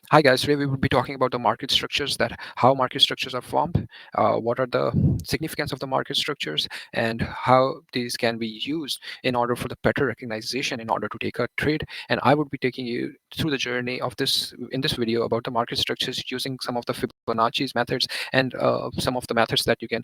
Hi guys, today we will be talking about the market structures, that how market structures are formed, what are the significance of the market structures, and how these can be used in order for the better recognition in order to take a trade. And I would be taking you through the journey of this in this video about the market structures using some of the Fibonacci's methods and some of the methods that you can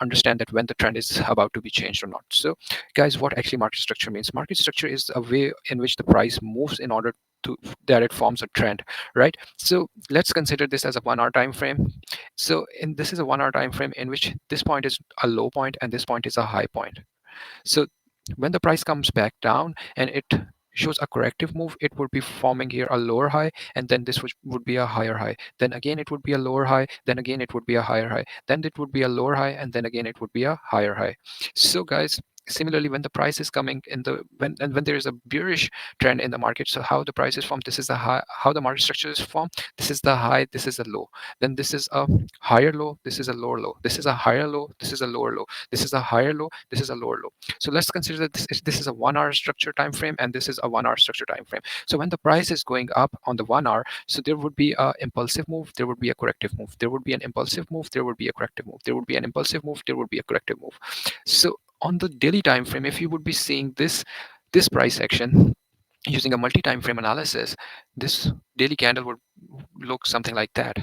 understand that when the trend is about to be changed or not. So guys, what actually market structure means? Market structure is a way in which the price moves in order to that it forms a trend, right? So let's consider this as a 1 hour time frame. So in this is a 1 hour time frame in which this point is a low point and this point is a high point. So when the price comes back down and it shows a corrective move, it would be forming here a lower high, and then this would be a higher high. Then again, it would be a lower high. Then again, it would be a higher high. Then it would be a lower high, and then again, it would be a higher high. So guys, similarly, when the price is coming in the when there is a bearish trend in the market, so how the price is formed, this is the high, how the market structure is formed. This is the high, this is a low, then this is a higher low, this is a lower low, this is a higher low, this is a lower low, this is a higher low, this is a lower low. So let's consider that this is a 1 hour structure time frame and this is a 1 hour structure time frame. So when the price is going up on the 1 hour, so there would be a impulsive move, there would be a corrective move, there would be an impulsive move, there would be a corrective move, there would be an impulsive move, there would be a corrective move. So on the daily time frame, if you would be seeing this price action using a multi-time frame analysis, this daily candle would look something like that.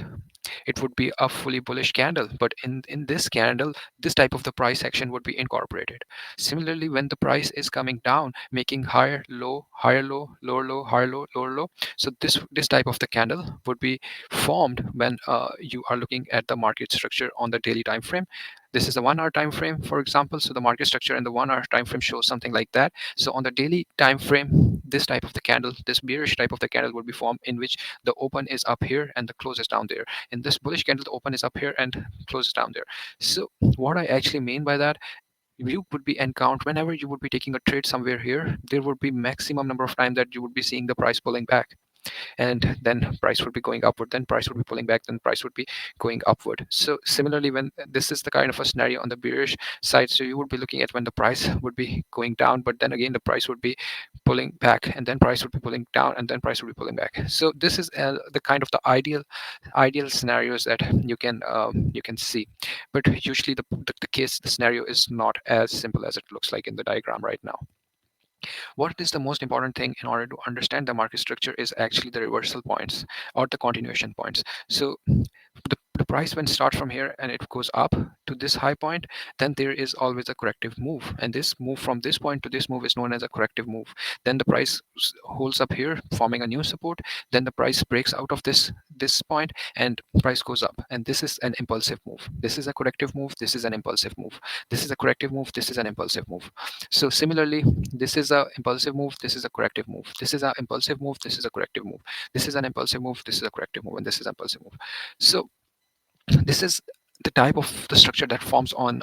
It would be a fully bullish candle, but in this candle, this type of the price action would be incorporated. Similarly, when the price is coming down, making higher low, higher low, lower low, higher low, lower low, so this type of the candle would be formed when you are looking at the market structure on the daily time frame. This is a 1 hour time frame, for example. So the market structure in the 1 hour time frame shows something like that. So on the daily time frame, this type of the candle, this bearish type of the candle would be formed, in which the open is up here and the close is down there. In this bullish candle, the open is up here and close is down there. So what I actually mean by that, you would be encounter whenever you would be taking a trade somewhere here, there would be maximum number of time that you would be seeing the price pulling back, and then price would be going upward, then price would be pulling back, then price would be going upward. So similarly, when this is the kind of a scenario on the bearish side, so you would be looking at when the price would be going down, but then again the price would be pulling back, and then price would be pulling down, and then price would be pulling back. So this is the kind of the ideal scenarios that you can see, but usually the case, the scenario is not as simple as it looks like in the diagram right now. What is the most important thing in order to understand the market structure is actually the reversal points or the continuation points. So the price when starts from here and it goes up to this high point, then there is always a corrective move, and this move from this point to this move is known as a corrective move. Then the price holds up here forming a new support, then the price breaks out of this point and price goes up, and this is an impulsive move, this is a corrective move, this is an impulsive move, this is a corrective move, this is an impulsive move. So similarly, this is a impulsive move, this is a corrective move, this is an impulsive move, this is a corrective move, this is an impulsive move, this is a corrective move, and this is an impulsive move. So this is the type of the structure that forms on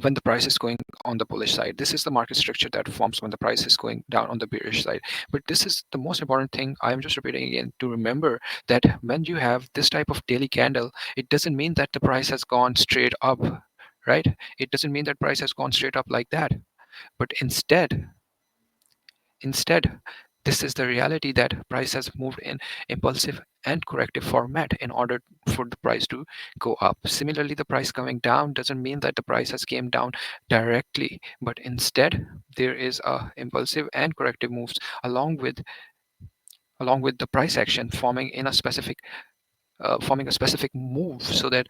when the price is going on the bullish side. This is the market structure that forms when the price is going down on the bearish side. But this is the most important thing, I am just repeating again, to remember that when you have this type of daily candle, it doesn't mean that the price has gone straight up, right? It doesn't mean that price has gone straight up like that, but instead, this is the reality that price has moved in impulsive and corrective format in order for the price to go up. Similarly, the price coming down doesn't mean that the price has came down directly, but instead there is a impulsive and corrective moves along with the price action forming in a specific forming a specific move so that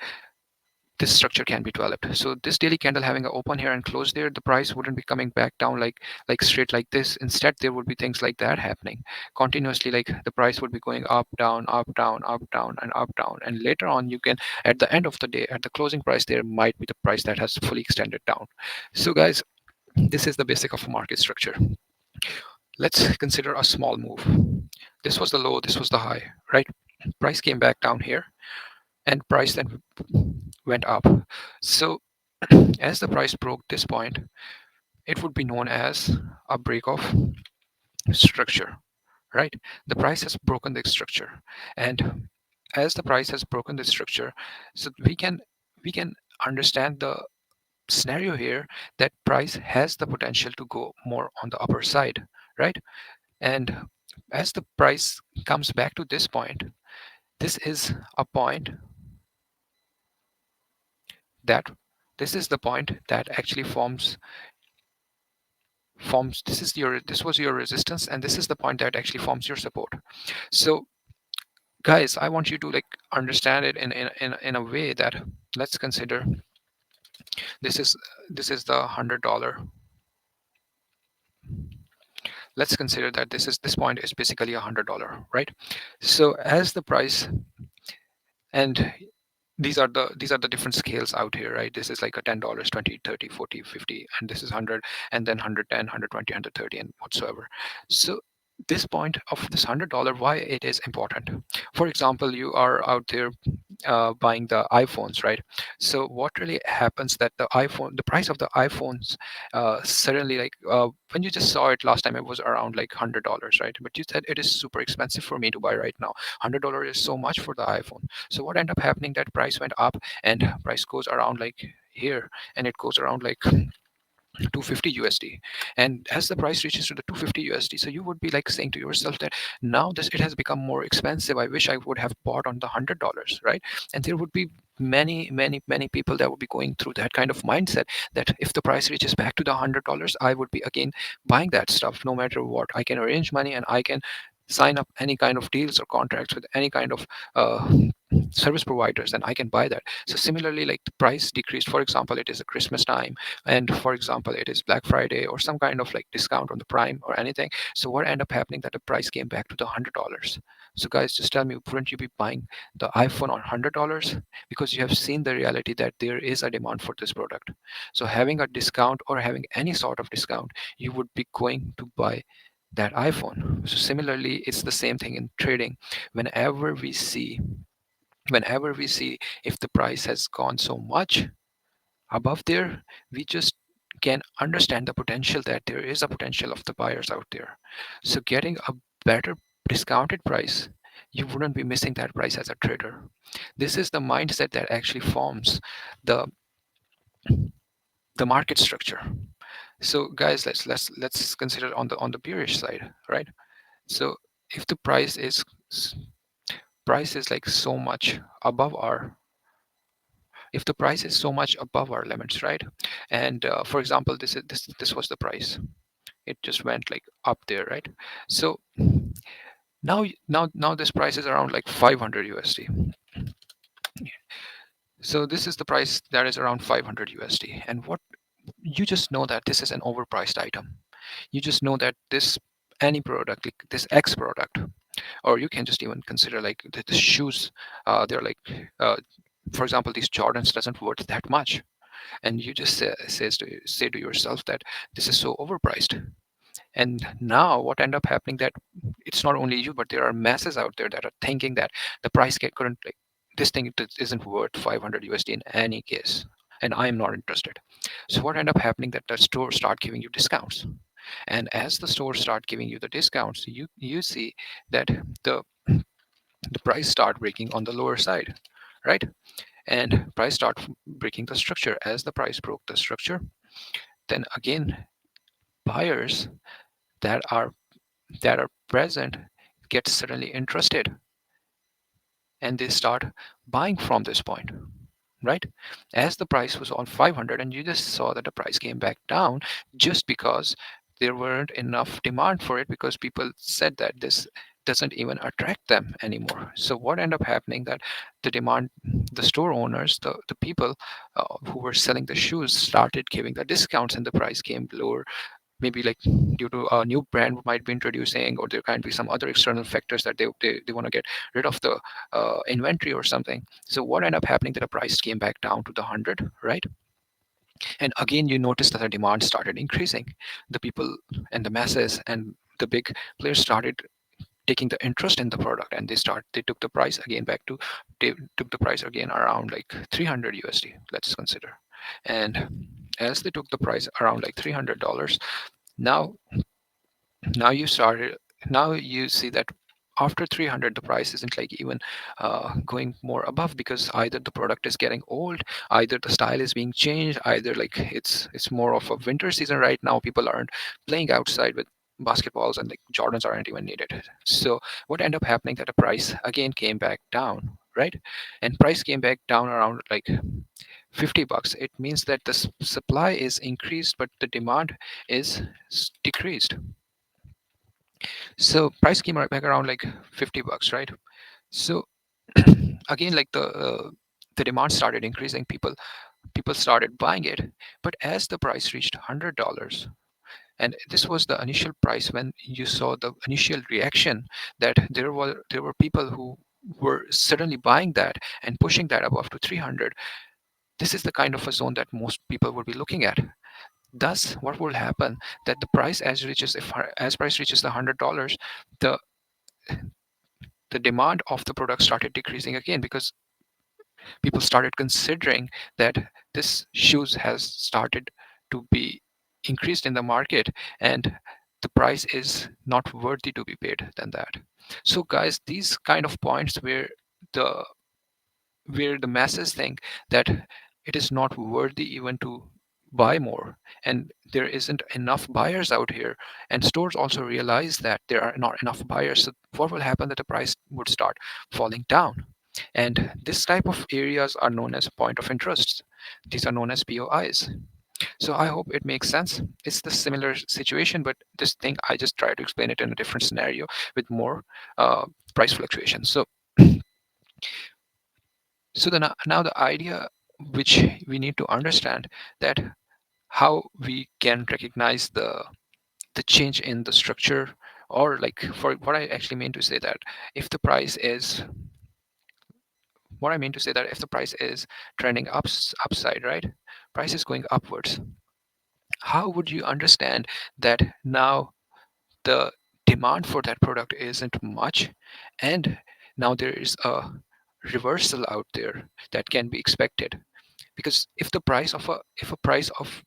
this structure can be developed. So this daily candle having an open here and close there, the price wouldn't be coming back down like straight like this. Instead, there would be things like that happening continuously, like the price would be going up, down, up, down, up, down, and up, down. And later on, you can, at the end of the day, at the closing price, there might be the price that has fully extended down. So guys, this is the basic of a market structure. Let's consider a small move. This was the low, this was the high, right? Price came back down here and price then went up. So as the price broke this point, it would be known as a break of structure, right? The price has broken the structure, and as the price has broken the structure, so we can understand the scenario here that price has the potential to go more on the upper side, right? And as the price comes back to this point, this is a point that this is the point that actually forms this was your resistance, and this is the point that actually forms your support. So guys, I want you to like understand it in a way that, let's consider this is the $100. Let's consider that this point is basically $100, right? So as the price, and these are the different scales out here, right? This is like a $10, 20, 30, 40, 50, and this is 100, and then 110, 120, 130, and whatsoever. So this point of this $100, why it is important? For example, you are out there buying the iPhones, right? So what really happens that the price of the iPhones suddenly, like when you just saw it last time, it was around like $100, right? But you said it is super expensive for me to buy right now. $100 is so much for the iPhone. So what ended up happening? That price went up, and price goes around like here, and it goes around like 250 USD. And as the price reaches to the 250 USD, so you would be like saying to yourself that now this it has become more expensive. I wish I would have bought on the $100, right? And there would be many people that would be going through that kind of mindset, that if the price reaches back to the $100, I would be again buying that stuff no matter what. I can arrange money, and I can sign up any kind of deals or contracts with any kind of service providers, and I can buy that. So similarly, like the price decreased, for example, it is a Christmas time, and for example it is Black Friday or some kind of like discount on the Prime or anything. So what ended up happening, that the price came back to the $100. So guys, just tell me, wouldn't you be buying the iPhone on $100? Because you have seen the reality that there is a demand for this product. So having a discount or having any sort of discount, you would be going to buy that iPhone. So similarly, it's the same thing in trading. whenever we see Whenever we see if the price has gone so much above there, we just can understand the potential, that there is a potential of the buyers out there. So getting a better discounted price, you wouldn't be missing that price as a trader. This is the mindset that actually forms the market structure. So guys, let's consider on the bearish side, right? So if the price is like so much above our if the price is so much above our limits, right? And for example, this was the price. It just went like up there, right? So now this price is around like 500 USD. So this is the price that is around 500 USD. And what you just know that this is an overpriced item. You just know that this any product, like this X product, or you can just even consider like the shoes, they're like for example, these Jordans doesn't worth that much, and you just say to yourself that this is so overpriced. And now what end up happening, that it's not only you, but there are masses out there that are thinking that the price couldn't, like, this thing isn't worth 500 USD in any case, and I am not interested. So what end up happening, that the stores start giving you discounts. And as the stores start giving you the discounts, you see that the price start breaking on the lower side, right? And price start breaking the structure. As the price broke the structure, then again buyers that are present get suddenly interested, and they start buying from this point, right? As the price was on 500, and you just saw that the price came back down, just because there weren't enough demand for it, because people said that this doesn't even attract them anymore. So what ended up happening, that the demand, the store owners, the people who were selling the shoes started giving the discounts, and the price came lower, maybe like due to a new brand might be introducing, or there can be some other external factors that they want to get rid of the inventory or something. So what ended up happening, that the price came back down to the 100, right? And again you notice that the demand started increasing. The people and the masses and the big players started taking the interest in the product, and they took the price again back to they took the price again around like 300 USD, let's consider. And as they took the price around like $300, now now you started now you see that after 300 the price isn't like even going more above, because either the product is getting old, either the style is being changed, either like it's more of a winter season right now, people aren't playing outside with basketballs and like Jordans aren't even needed. So what ended up happening that the price again came back down, right? And price came back down around like $50. It means that the supply is increased, but the demand is decreased. So price came right back around like $50, right? So again, like the demand started increasing. People started buying it, but as the price reached $100, and this was the initial price when you saw the initial reaction that there were people who were suddenly buying that and pushing that above to 300. This is the kind of a zone that most people would be looking at. Thus, what will happen that the price as price reaches the $100, the the demand of the product started decreasing again because people started considering that this shoes has started to be increased in the market, and the price is not worthy to be paid than that. So guys, these kind of points the where the masses think that it is not worthy even to buy more, and there isn't enough buyers out here, and stores also realize that there are not enough buyers. So what will happen that the price would start falling down, and this type of areas are known as point of interest. These are known as POIs. So I hope it makes sense. It's the similar situation, but this thing I just try to explain it in a different scenario with more price fluctuation. So now the idea which we need to understand that how we can recognize the change in the structure, or like for what I actually mean to say that if the price is what I mean to say that if the price is trending upside, right? Price is going upwards. How would you understand that now the demand for that product isn't much, and now there is a reversal out there that can be expected? Because if a price of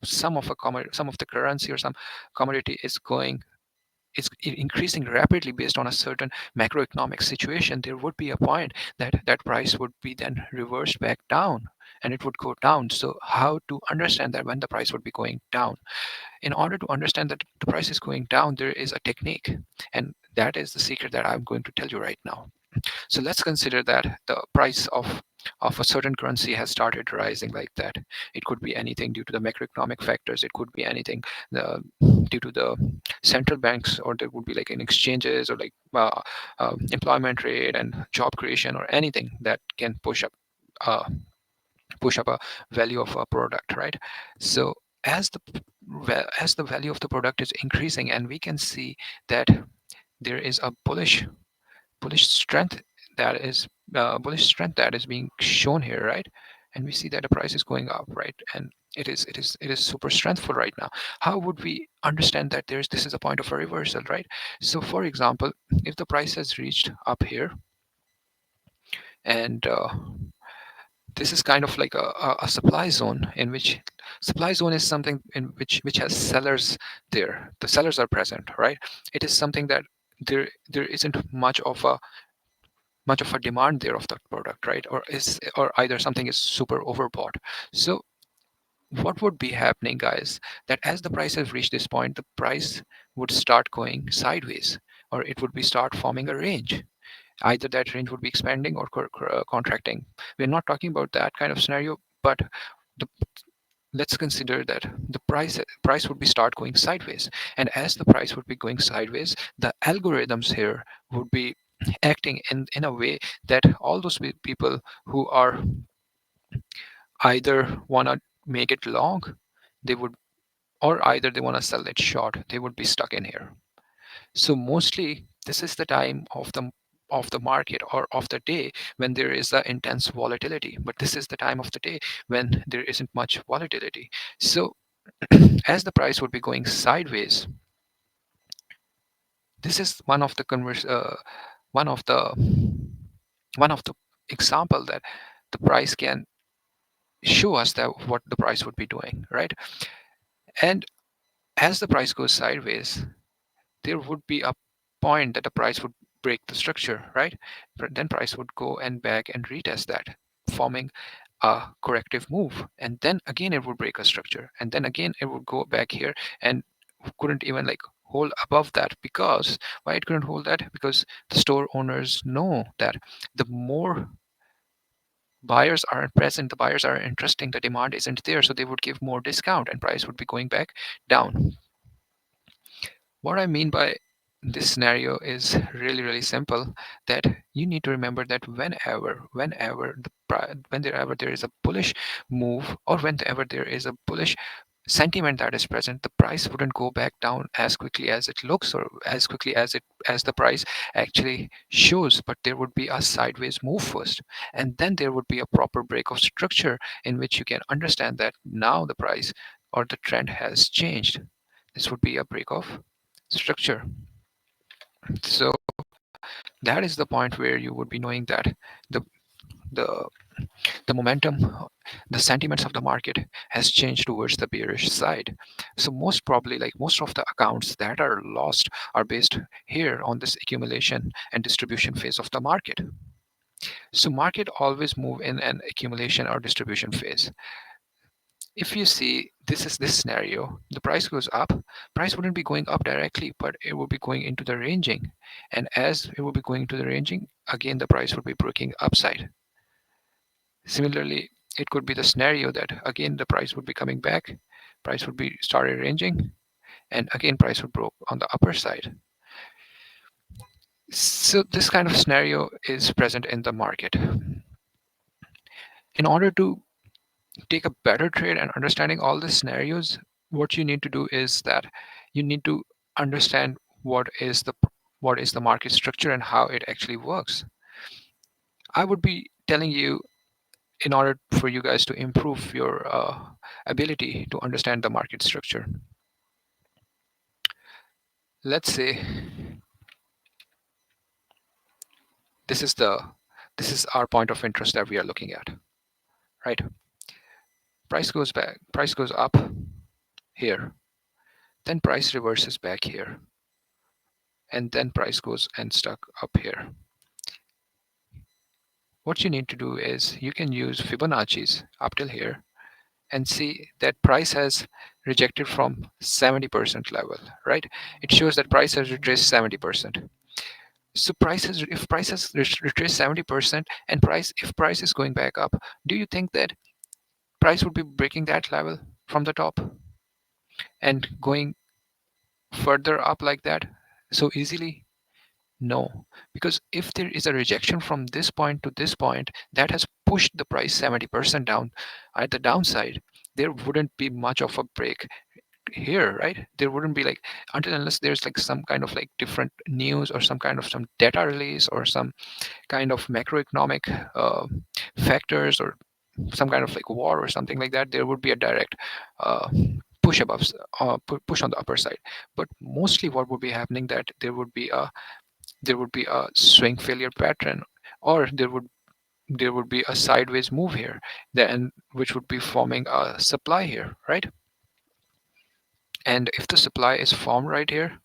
some of the currency or some commodity is increasing rapidly based on a certain macroeconomic situation, there would be a point that that price would be then reversed back down and it would go down. So how to understand that when the price would be going down? In order to understand that the price is going down, there is a technique, and that is the secret that I'm going to tell you right now. So let's consider that the price of a certain currency has started rising like that. It could be anything due to the macroeconomic factors. It could be anything due to the central banks, or there would be like in exchanges, or like employment rate and job creation, or anything that can uh, push up a value of a product, right? So as as the value of the product is increasing, and we can see that there is a bullish strength bullish strength that is being shown here, right? And we see that the price is going up, right? And it is super strengthful right now. How would we understand that this is a point of a reversal, right? So for example, if the price has reached up here, and this is kind of like a supply zone, in which supply zone is something in which has sellers there. The sellers are present, right? It is something that there isn't much of a demand there of that product, right? Or either something is super overbought. So what would be happening, guys, that as the price has reached this point, the price would start going sideways, or it would be start forming a range. Either that range would be expanding or contracting. We're not talking about that kind of scenario, but the, let's consider that the price would be start going sideways, and as the price would be going sideways, the algorithms here would be acting in a way that all those people who are either want to make it long, they would, or either they want to sell it short, they would be stuck in here. So mostly this is the time of the market or of the day when there is a intense volatility, but this is the time of the day when there isn't much volatility. So as the price would be going sideways, this is one of the one of the example that the price can show us that what the price would be doing, right? And as the price goes sideways, there would be a point that the price would break the structure, right? But then price would go and back and retest that, forming a corrective move, and then again it would break a structure, and then again it would go back here and couldn't even like hold above that. Because why it couldn't hold that? Because the store owners know that the more buyers aren't present, the buyers are interesting, the demand isn't there, so they would give more discount and price would be going back down. What I mean by this scenario is really simple, that you need to remember that whenever there is a bullish move, or whenever there is a bullish sentiment that is present, the price wouldn't go back down as quickly as it looks, or as quickly as the price actually shows, but there would be a sideways move first, and then there would be a proper break of structure in which you can understand that now the price or the trend has changed. This would be a break of structure. So that is the point where you would be knowing that the the the momentum, the sentiments of the market has changed towards the bearish side. So most probably, like most of the accounts that are lost are based here on this accumulation and distribution phase of the market. So market always move in an accumulation or distribution phase. If you see, this is this scenario, the price goes up, price wouldn't be going up directly, but it will be going into the ranging, and as it will be going to the ranging, again the price would be breaking upside. Similarly, it could be the scenario that again the price would be coming back, price would be started ranging, and again price would broke on the upper side. So this kind of scenario is present in the market. In order to take a better trade and understanding all the scenarios, what you need to do is that you need to understand what is the market structure and how it actually works. I would be telling you, in order for you guys to improve your ability to understand the market structure. Let's say this is the this is our point of interest that we are looking at, right? Price goes up here, then price reverses back here, and then price goes and stuck up here. What you need to do is you can use Fibonacci's up till here and see that price has rejected from 70% level, right? It shows that price has retraced 70%. So if price has retraced 70% and if price is going back up, do you think that price would be breaking that level from the top and going further up like that so easily? No, because if there is a rejection from this point to this point that has pushed the price 70% down at the downside, there wouldn't be much of a break here, right? There wouldn't be like, until unless there's like some kind of like different news or some kind of some data release or some kind of macroeconomic factors or some kind of like war or something like that, there would be a direct uh, push above, push on the upper side. But mostly what would be happening, that there would be a swing failure pattern, or there would be a sideways move here, then which would be forming a supply here, right? And if the supply is formed right here,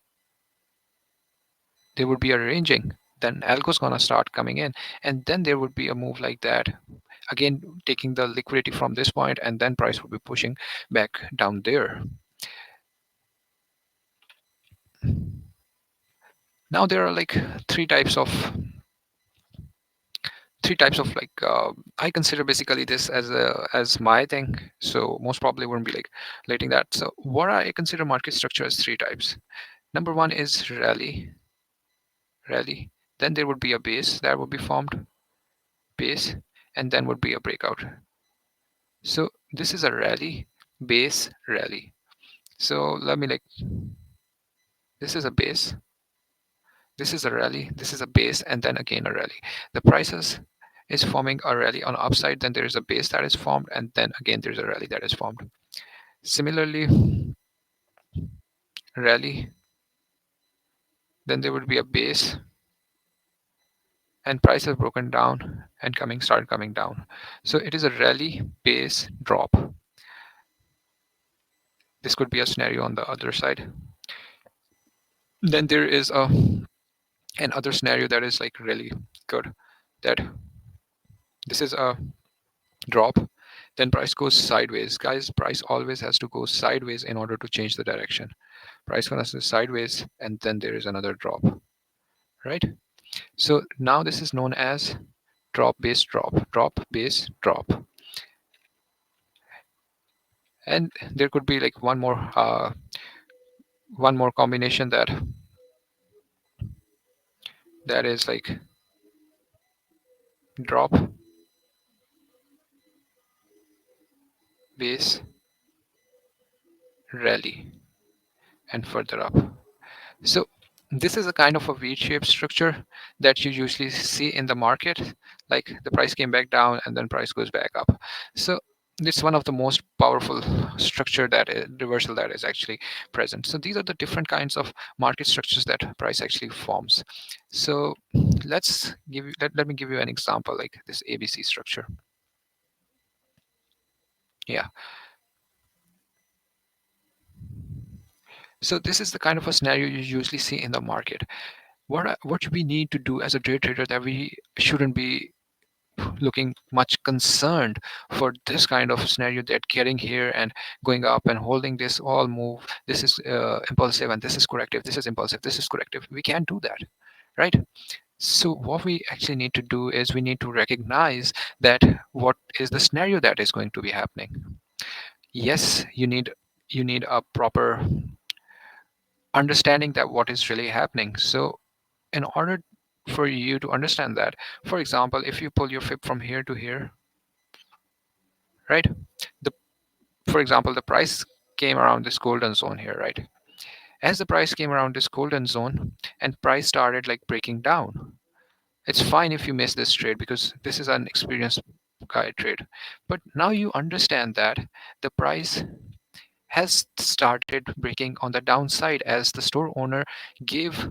there would be a ranging, then algo's gonna start coming in, and then there would be a move like that, again taking the liquidity from this point, and then price would be pushing back down there. Now there are like three types of like I consider basically this as my thing, so most probably wouldn't be like letting that. So what I consider market structure as three types. Number one is rally, then there would be a base that would be formed, base, and then would be a breakout. So this is a rally, base, rally. So let me like, this is a base, this is a rally, this is a base, and then again a rally. The prices is forming a rally on upside, then there is a base that is formed, and then again there's a rally that is formed. Similarly, rally, then there would be a base, and price has broken down and started coming down. So it is a rally, base, drop. This could be a scenario on the other side. Then there is another scenario that is like really good, that this is a drop, then price goes sideways. Guys, price always has to go sideways in order to change the direction. price gonna sit sideways, and then there is another drop, right? So now this is known as drop base drop, drop base drop. And there could be like one more combination that is like drop base rally and further up. So this is a kind of a V-shaped structure that you usually see in the market, like the price came back down and then price goes back up. So it's one of the most powerful structure that is reversal that is actually present. So these are the different kinds of market structures that price actually forms. So let me give you an example, like this ABC structure. Yeah. So this is the kind of a scenario you usually see in the market. What we need to do as a day trader, that we shouldn't be looking much concerned for this kind of scenario, that getting here and going up and holding this all move, this is impulsive and this is corrective, this is impulsive, this is corrective. We can't do that, right? So what we actually need to do is we need to recognize that what is the scenario that is going to be happening. Yes, you need a proper understanding that what is really happening. So in order for you to understand that, for example, if you pull your fib from here to here, right? The For example, the price came around this golden zone here, right? As the price came around this golden zone and price started like breaking down, it's fine if you miss this trade because this is an experienced guy trade. But now you understand that the price has started breaking on the downside as the store owner gave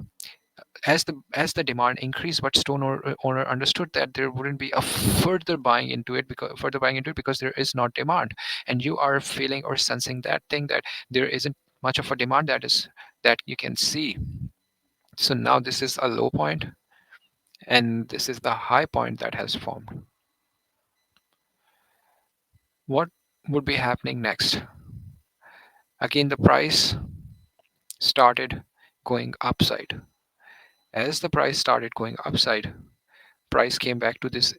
as the demand increased, but owner understood that there wouldn't be a further buying into it because there is not demand, and you are feeling or sensing that thing that there isn't much of a demand that you can see. So now this is a low point, and this is the high point that has formed. What would be happening next? Again, the price started going upside. As the price started going upside, price came back to this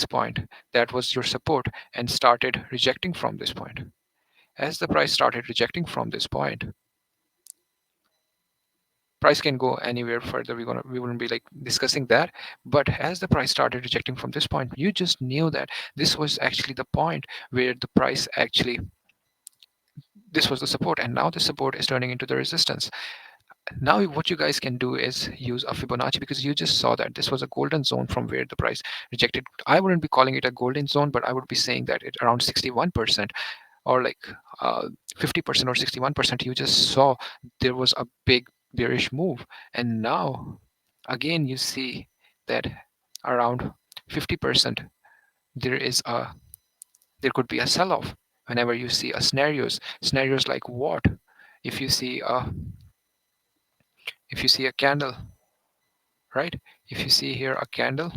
point that was your support and started rejecting from this point. As the price started rejecting from this point, price can go anywhere further. We wouldn't be like discussing that. But as the price started rejecting from this point, you just knew that this was actually the point where the price actually, this was the support, and now the support is turning into the resistance. Now what you guys can do is use a Fibonacci, because you just saw that this was a golden zone from where the price rejected. I wouldn't be calling it a golden zone, but I would be saying that it around 61% or like 50% or 61%. You just saw there was a big bearish move, and now again you see that around 50% there is a there could be a sell-off. Whenever you see a scenarios like what, if you see a candle, right? If you see here a candle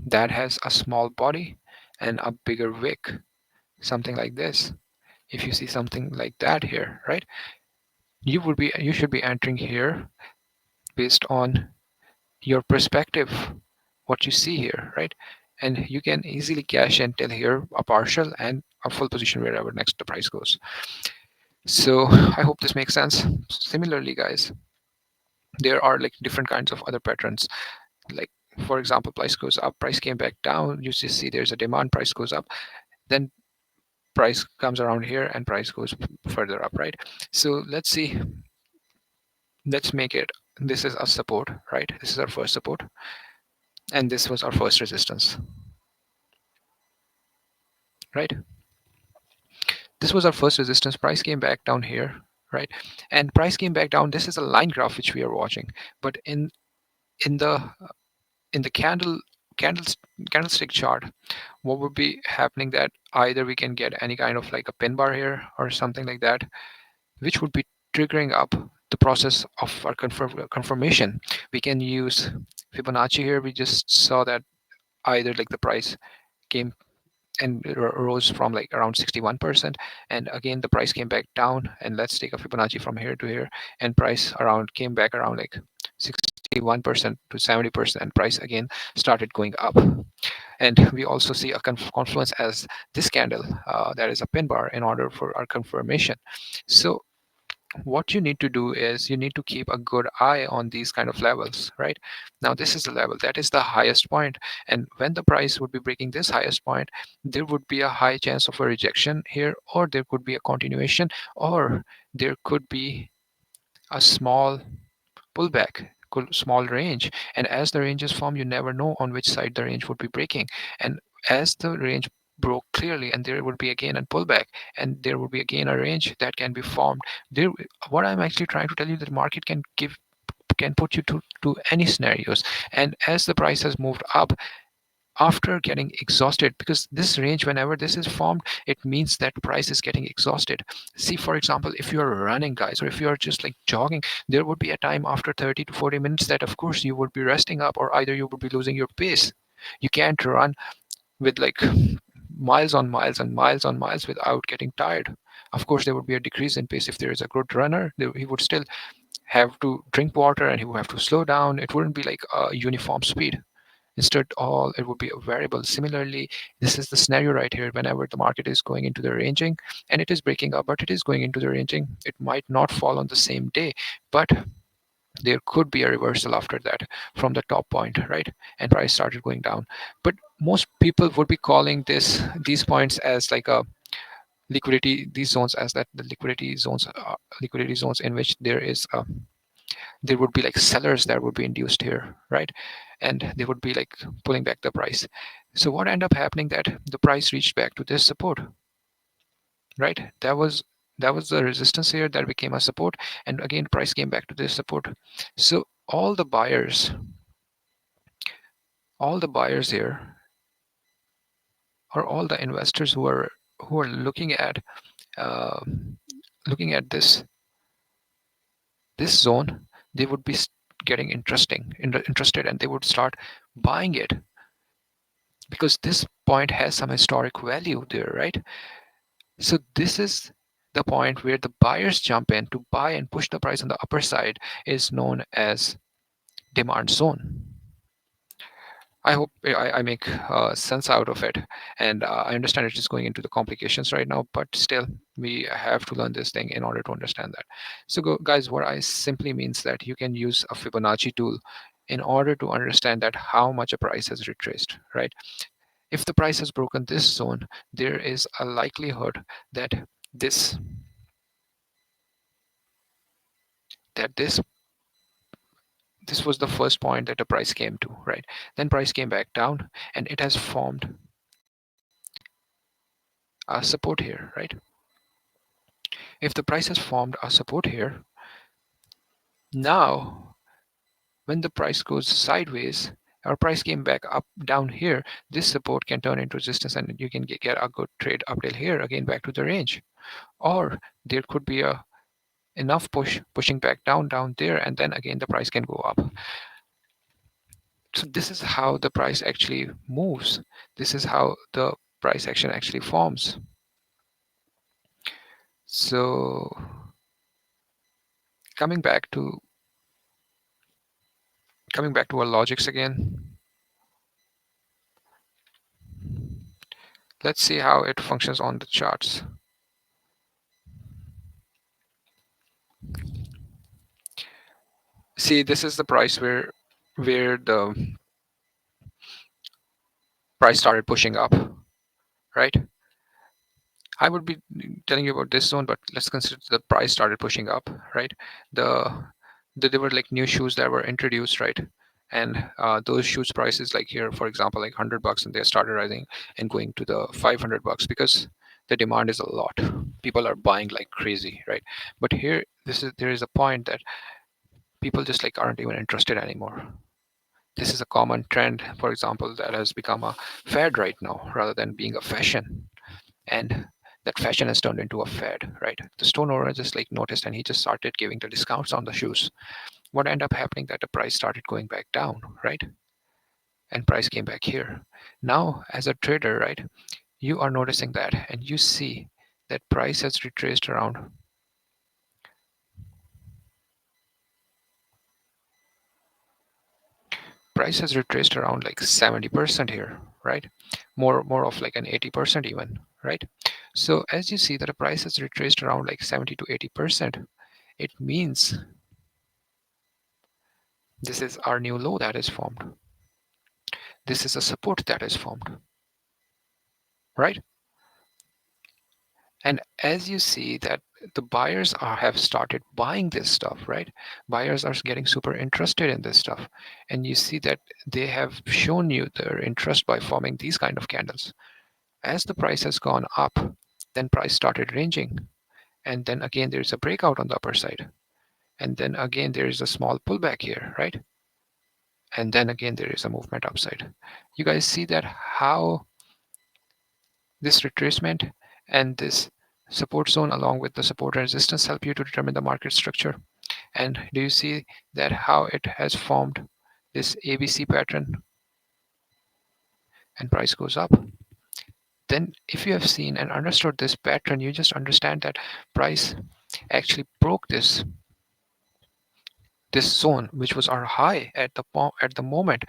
that has a small body and a bigger wick, something like this. If you see something like that here, right? You should be entering here based on your perspective, what you see here, right? And you can easily cash in till here a partial and a full position wherever next the price goes. So I hope this makes sense. Similarly, guys, there are like different kinds of other patterns. Like for example, price goes up, price came back down, you just see there's a demand, price goes up, then price comes around here and price goes further up, right? So let's make it, this is our support, right? This is our first support, and this was our first resistance, right? This was our first resistance, price came back down here, right? And price came back down. This is a line graph which we are watching, but in the in the candlestick chart, what would be happening, that either we can get any kind of like a pin bar here or something like that, which would be triggering up the process of our confirmation. We can use Fibonacci here. We just saw that either like the price came and it rose from like around 61%, and again the price came back down. And let's take a Fibonacci from here to here, and price around came back around like 61% to 70%, and price again started going up. And we also see a confluence as this candle, that is a pin bar, in order for our confirmation. So what you need to do is you need to keep a good eye on these kind of levels. Right now, this is the level that is the highest point, and when the price would be breaking this highest point, there would be a high chance of a rejection here, or there could be a continuation, or there could be a small pullback, small range. And as the ranges form, you never know on which side the range would be breaking. And as the range broke clearly, and there would be again a pullback, and there would be again a range that can be formed there. What I'm actually trying to tell you, that the market can put you to any scenarios. And as the price has moved up after getting exhausted, because this range, whenever this is formed, it means that price is getting exhausted. See, for example, if you're running, guys, or if you're just like jogging, there would be a time after 30 to 40 minutes that of course you would be resting up, or either you would be losing your pace. You can't run with like miles on miles and miles on miles without getting tired. Of course, there would be a decrease in pace. If there is a good runner, he would still have to drink water, and he would have to slow down. It wouldn't be like a uniform speed. Instead, all it would be a variable. Similarly, this is the scenario right here. Whenever the market is going into the ranging, and it is breaking up, but it is going into the ranging, it might not fall on the same day, but there could be a reversal after that from the top point, right? And price started going down. But most people would be calling these points as like a liquidity, these zones as that the liquidity zones in which there would be like sellers that would be induced here, right? And they would be like pulling back the price. So what ended up happening, that the price reached back to this support, right? That was the resistance here that became a support, and again price came back to this support. So all the buyers here, or all the investors who are uh, looking at this zone, they would be getting interested, and they would start buying it, because this point has some historic value there, right? So this is the point where the buyers jump in to buy and push the price on the upper side, is known as demand zone. I hope I make sense out of it, and I understand it's just going into the complications right now, but still we have to learn this thing in order to understand that. So guys, what I simply means that you can use a Fibonacci tool in order to understand that how much a price has retraced, right? If the price has broken this zone, there is a likelihood that this that this was the first point that the price came to, right? Then price came back down, and it has formed a support here, right? If the price has formed a support here, now when the price goes sideways, or price came back up down here, this support can turn into resistance, and you can get a good trade up till here, again back to the range. Or there could be a enough pushing back down there, and then again the price can go up. So this is how the price actually moves. This is how the price action actually forms. So coming back to our logics again, let's see how it functions on the charts. See, this is the price where the price started pushing up, right? I would be telling you about this zone, but let's consider the price started pushing up, right? The, there were like new shoes that were introduced, right? And those shoes prices, like here, for example, like $100, and they started rising and going to the $500 because the demand is a lot. People are buying like crazy, right? But here, there is a point that people just like aren't even interested anymore. This is a common trend, for example, that has become a fad right now rather than being a fashion. And that fashion has turned into a fad, right? The store owner just like noticed, and he just started giving the discounts on the shoes. What ended up happening, that the price started going back down, right? And price came back here. Now, as a trader, right, you are noticing that, and you see that price has retraced around. Price has retraced around like 70% here, right? More of like an 80% even, right? So as you see that the price has retraced around like 70 to 80%, it means this is our new low that is formed. This is a support that is formed, right? And as you see that the buyers have started buying this stuff, right? Buyers are getting super interested in this stuff. And you see that they have shown you their interest by forming these kind of candles. As the price has gone up, then price started ranging. And then again, there's a breakout on the upper side. And then again, there is a small pullback here, right? And then again, there is a movement upside. You guys see that how this retracement and this support zone along with the support and resistance help you to determine the market structure. And do you see that how it has formed this ABC pattern and price goes up? Then if you have seen and understood this pattern, you just understand that price actually broke this zone, which was our high at the moment.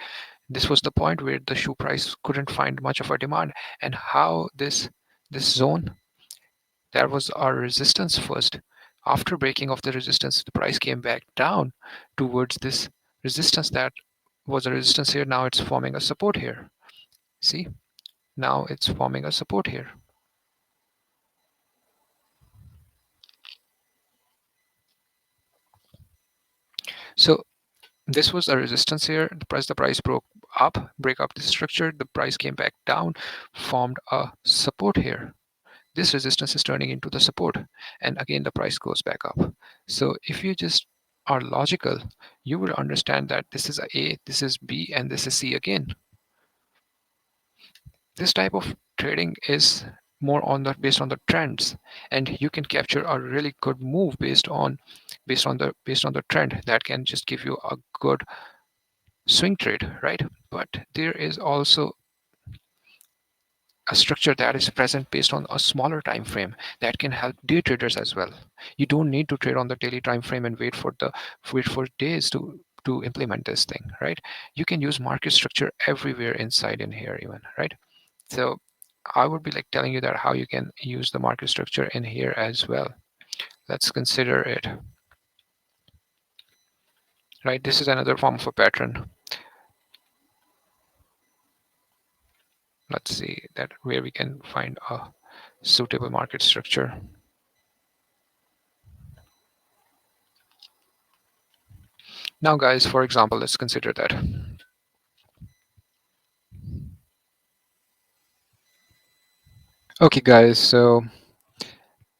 This was the point where the shoe price couldn't find much of a demand, and how this zone, that was our resistance first. After breaking of the resistance, the price came back down towards this resistance that was a resistance here. Now it's forming a support here. See, now it's forming a support here. So this was a resistance here. The price broke up, break up this structure. The price came back down, formed a support here. This resistance is turning into the support, and again the price goes back up. So if you just are logical, you will understand that this is A, this is B, and this is C again. This type of trading is more on the based on the trends, and you can capture a really good move based on the trend that can just give you a good swing trade, right? But there is also a structure that is present based on a smaller time frame that can help day traders as well. You don't need to trade on the daily time frame and wait for days to implement this thing, right? You can use market structure everywhere inside in here even, right? So I would be like telling you that how you can use the market structure in here as well. Let's consider it, right? This is another form of a pattern. Let's see that where we can find a suitable market structure. Now guys, for example, let's consider that. Okay guys, so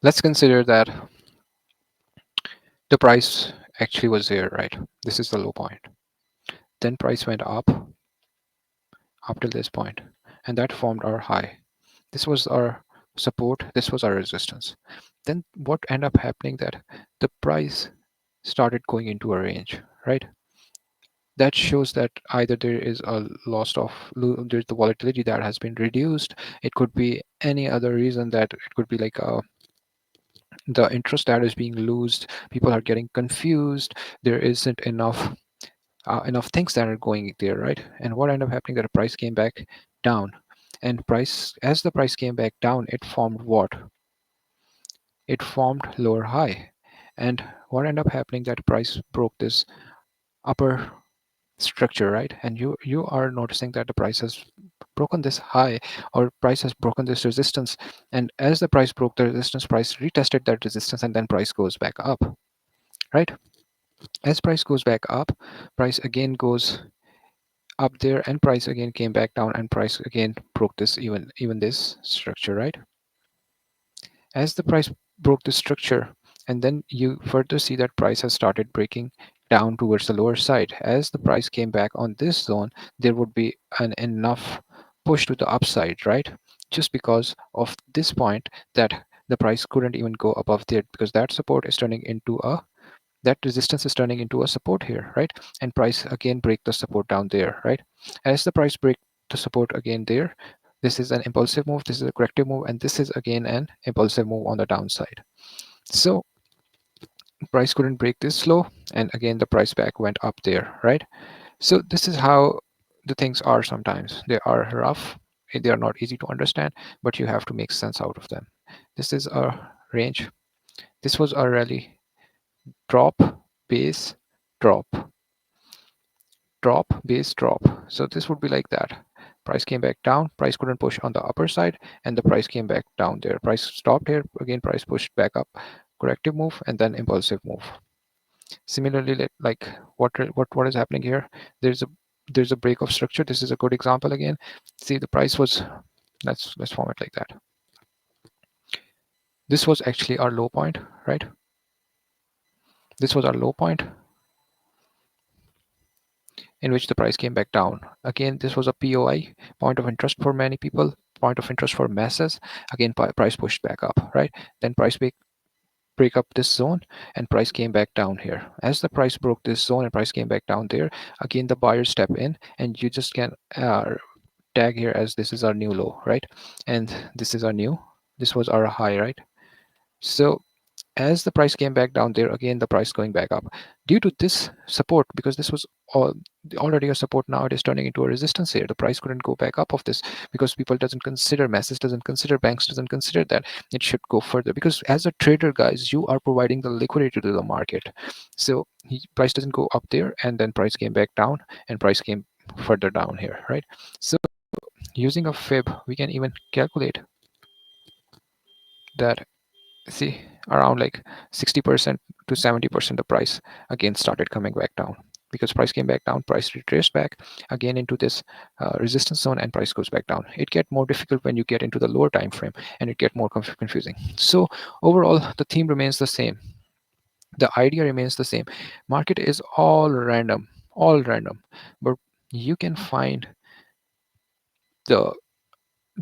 let's consider that the price actually was here, right? This is the low point. Then price went up till this point, and that formed our high. This was our support, this was our resistance. Then what ended up happening that the price started going into a range, right? That shows that either there is a there's the volatility that has been reduced. It could be any other reason, that it could be like the interest that is being loosed. People are getting confused. There isn't enough things that are going there, right? And what ended up happening that the price came back down, and price as the price came back down, it formed what? It formed lower high, and what ended up happening that price broke this upper structure, right? And you are noticing that the price has broken this high, or price has broken this resistance, and as the price broke the resistance, price retested that resistance, and then price goes back up, right? As price goes back up, price again goes up there, and price again came back down, and price again broke this even this structure, right? As the price broke the structure, and then you further see that price has started breaking down towards the lower side. As the price came back on this zone, there would be an enough push to the upside, right? Just because of this point, that the price couldn't even go above there, because that support is turning into a that resistance is turning into a support here, right? And price again break the support down there, right? As the price break the support again there, This is an impulsive move, this is a corrective move, and this is again an impulsive move on the downside. So price couldn't break this low, and again the price back went up there, right? So this is how the things are. Sometimes they are rough, they are not easy to understand, but you have to make sense out of them. This is a range, this was a rally, drop, base, drop, drop, base, drop. So this would be like that. Price came back down, price couldn't push on the upper side, and the price came back down there. Price stopped here, again price pushed back up, corrective move, and then impulsive move. Similarly, like what is happening here, there's a break of structure. This is a good example again. See, the price was, let's form it like that. This was actually our low point, right? This was our low point in which the price came back down. Again, this was a POI, point of interest for many people, point of interest for masses. Again, price pushed back up, right? Then price break up this zone, and price came back down here. As the price broke this zone and price came back down there, again the buyers step in, and you just can tag here as this is our new low, right? And this is our new, this was our high, right? So as the price came back down there, again the price going back up due to this support, because this was already a support. Now it is turning into a resistance here. The price couldn't go back up of this because people doesn't consider, masses doesn't consider, banks doesn't consider that it should go further, because as a trader, guys, you are providing the liquidity to the market. So price doesn't go up there, and then price came back down, and price came further down here, right? So using a fib, we can even calculate that. See, around like 60% to 70% the price again started coming back down, because price came back down, price retraced back again into this resistance zone, and price goes back down. It get more difficult when you get into the lower time frame, and it get more confusing. So overall the theme remains the same, the idea remains the same. Market is all random, but you can find the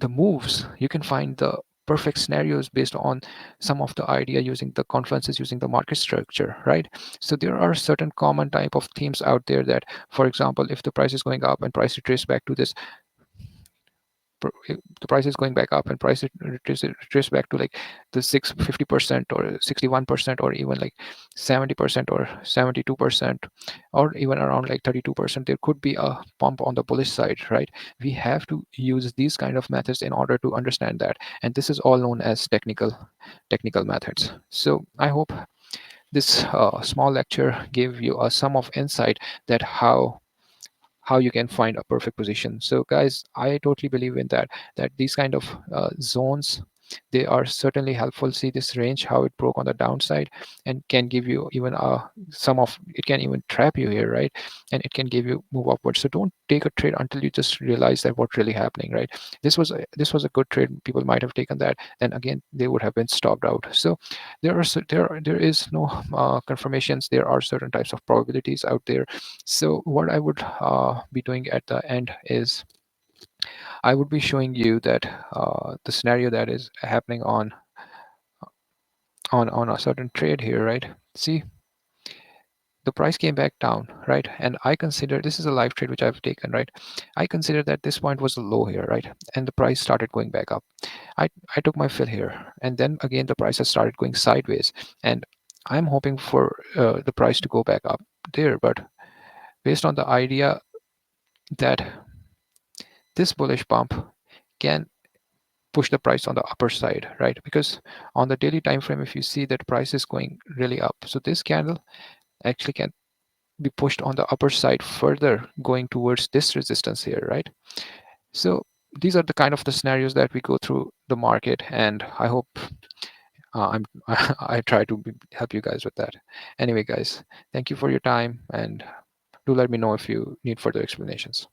moves, you can find the perfect scenarios based on some of the idea, using the conferences, using the market structure, right? So there are certain common type of themes out there that, for example, if the price is going up and price retraces back to this, the price is going back up and price retraces back to like the 50% or 61%, or even like 70% or 72%, or even around like 32%, there could be a pump on the bullish side, right? We have to use these kind of methods in order to understand that, and this is all known as technical methods. So I hope this small lecture gave you a sum of insight that how you can find a perfect position. So guys, I totally believe in that these kind of zones, they are certainly helpful. See this range, how it broke on the downside, and can give you even some of it, can even trap you here, right? And it can give you move upwards. So don't take a trade until you just realize that what's really happening, right? This was a good trade, people might have taken that, then again they would have been stopped out. So there is no confirmations, there are certain types of probabilities out there. So what I would be doing at the end is I would be showing you that the scenario that is happening on a certain trade here, right? See, the price came back down, right? And I consider this is a live trade which I've taken, right? I consider that this point was a low here, right? And the price started going back up. I took my fill here, and then again the price has started going sideways, and I'm hoping for the price to go back up there, but based on the idea that this bullish pump can push the price on the upper side, right? Because on the daily time frame, if you see that price is going really up, so this candle actually can be pushed on the upper side further, going towards this resistance here, right? So these are the kind of the scenarios that we go through the market, and I hope I try to help you guys with that. Anyway, guys, thank you for your time, and do let me know if you need further explanations.